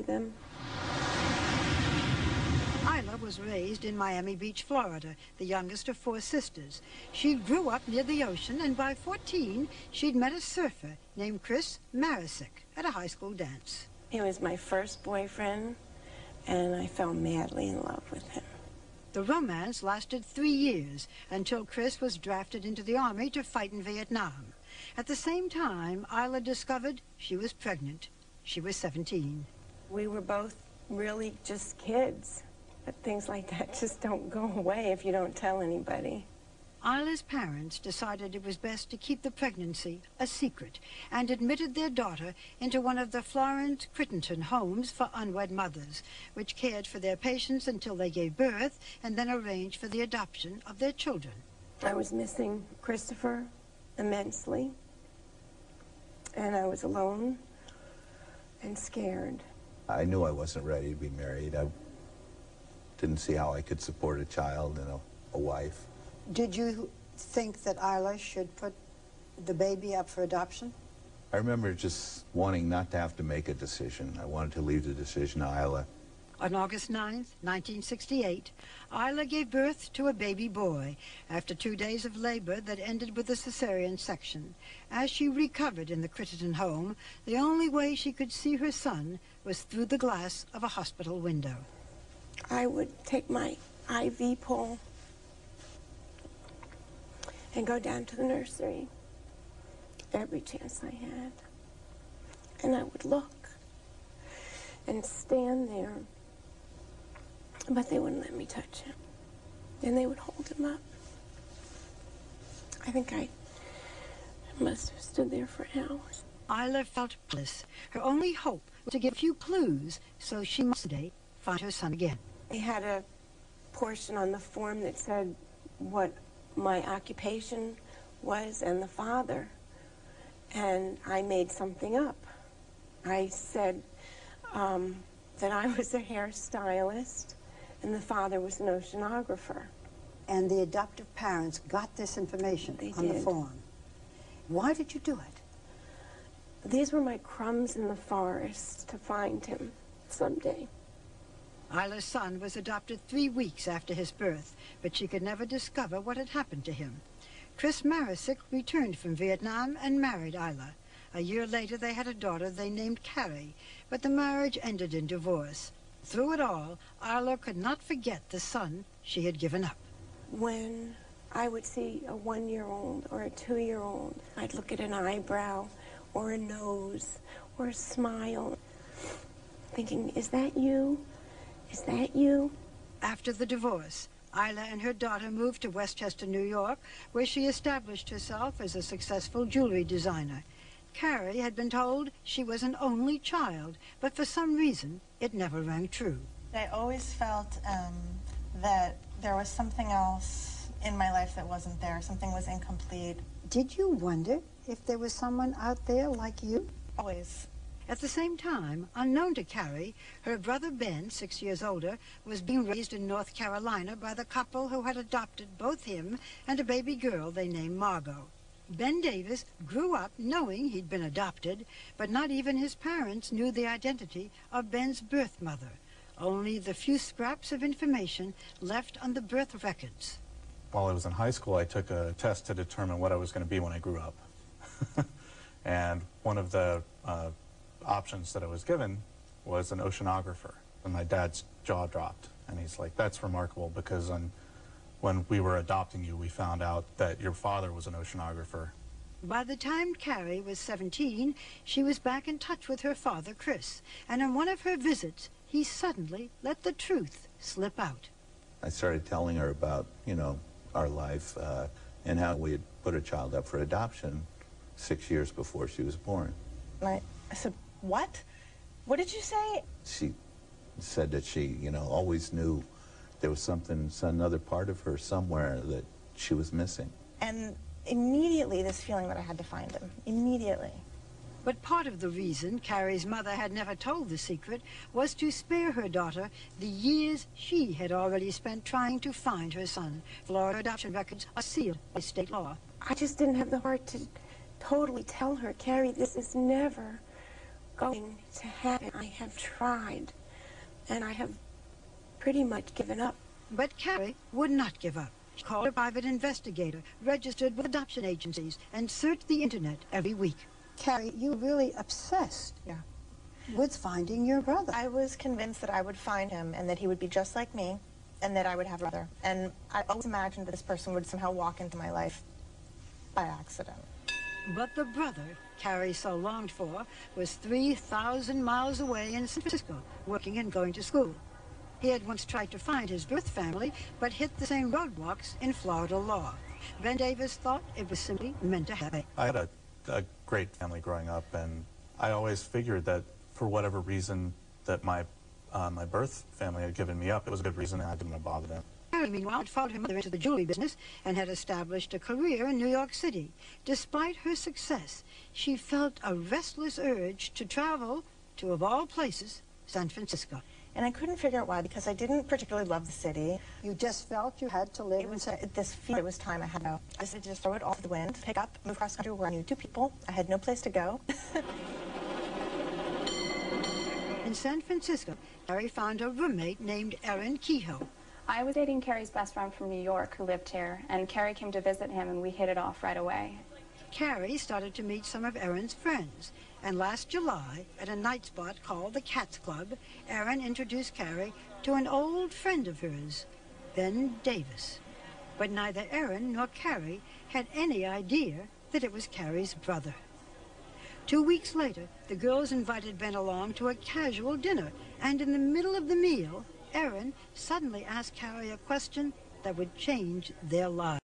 them. Isla was raised in Miami Beach, Florida, the youngest of 4 sisters. She grew up near the ocean, and by 14, she'd met a surfer named Chris Marisick at a high school dance. He was my first boyfriend, and I fell madly in love with him. The romance lasted 3 years until Chris was drafted into the Army to fight in Vietnam. At the same time, Isla discovered she was pregnant. She was 17. We were both really just kids, but things like that just don't go away if you don't tell anybody. Isla's parents decided it was best to keep the pregnancy a secret and admitted their daughter into one of the Florence Crittenton homes for unwed mothers, which cared for their patients until they gave birth and then arranged for the adoption of their children. I was missing Christopher immensely, and I was alone and scared. I knew I wasn't ready to be married. I didn't see how I could support a child and a wife. Did you think that Isla should put the baby up for adoption? I remember just wanting not to have to make a decision. I wanted to leave the decision to Isla. On August 9th, 1968, Isla gave birth to a baby boy after 2 days of labor that ended with a cesarean section. As she recovered in the Crittenton home, the only way she could see her son was through the glass of a hospital window. I would take my IV pole and go down to the nursery every chance I had. And I would look and stand there, but they wouldn't let me touch him. And they would hold him up. I think I must have stood there for hours. Isla felt bliss. Her only hope was to give a few clues so she must someday find her son again. They had a portion on the form that said what my occupation was and the father, and I made something up. I said that I was a hairstylist and the father was an oceanographer. And the adoptive parents got this information on the form. Why did you do it? These were my crumbs in the forest to find him someday. Isla's son was adopted 3 weeks after his birth, but she could never discover what had happened to him. Chris Marisick returned from Vietnam and married Isla. A year later, they had a daughter they named Carrie, but the marriage ended in divorce. Through it all, Isla could not forget the son she had given up. When I would see a 1-year-old or a 2-year-old, I'd look at an eyebrow or a nose or a smile, thinking, is that you? Is that you? After the divorce, Isla and her daughter moved to Westchester, New York, where she established herself as a successful jewelry designer. Carrie had been told she was an only child, but for some reason, it never rang true. I always felt that there was something else in my life that wasn't there. Something was incomplete. Did you wonder if there was someone out there like you? Always. At the same time, unknown to Carrie, her brother Ben, 6 years older, was being raised in North Carolina by the couple who had adopted both him and a baby girl they named Margot. Ben Davis grew up knowing he'd been adopted, but not even his parents knew the identity of Ben's birth mother, only the few scraps of information left on the birth records. While I was in high school, I took a test to determine what I was going to be when I grew up. And one of the options that I was given was an oceanographer. And my dad's jaw dropped. And he's like, that's remarkable, because when we were adopting you, we found out that your father was an oceanographer. By the time Carrie was 17, she was back in touch with her father, Chris. And on one of her visits, he suddenly let the truth slip out. I started telling her about, our life and how we had put a child up for adoption 6 years before she was born. I said, what? What did you say? She said that she, always knew there was another part of her somewhere that she was missing. And immediately this feeling that I had to find him, immediately. But part of the reason Carrie's mother had never told the secret was to spare her daughter the years she had already spent trying to find her son. Florida adoption records are sealed by state law. I just didn't have the heart to totally tell her, Carrie, this is never going to happen. I have tried, and I have pretty much given up. But Carrie would not give up. She called a private investigator, registered with adoption agencies, and searched the internet every week. Carrie, you were really obsessed Yeah. with finding your brother. I was convinced that I would find him and that he would be just like me and that I would have a brother. And I always imagined that this person would somehow walk into my life by accident. But the brother Carrie so longed for was 3,000 miles away in San Francisco, working and going to school. He had once tried to find his birth family, but hit the same roadblocks in Florida law. Ben Davis thought it was simply meant to happen. I had a great family growing up, and I always figured that for whatever reason that my birth family had given me up, it was a good reason, and I didn't want to bother them. Carrie, meanwhile, had followed her mother into the jewelry business and had established a career in New York City. Despite her success, she felt a restless urge to travel to, of all places, San Francisco. And I couldn't figure out why, because I didn't particularly love the city. You just felt you had to live It was this fear. It was time I had to go. I decided to just throw it all to the wind, pick up, move across country where I knew 2 people. I had no place to go. In San Francisco, Carrie found a roommate named Erin Kehoe. I was dating Carrie's best friend from New York who lived here, and Carrie came to visit him, and we hit it off right away. Carrie started to meet some of Erin's friends, and last July, at a night spot called the Cats Club, Erin introduced Carrie to an old friend of hers, Ben Davis. But neither Erin nor Carrie had any idea that it was Carrie's brother. 2 weeks later, the girls invited Ben along to a casual dinner, and in the middle of the meal, Erin suddenly asked Carrie a question that would change their lives.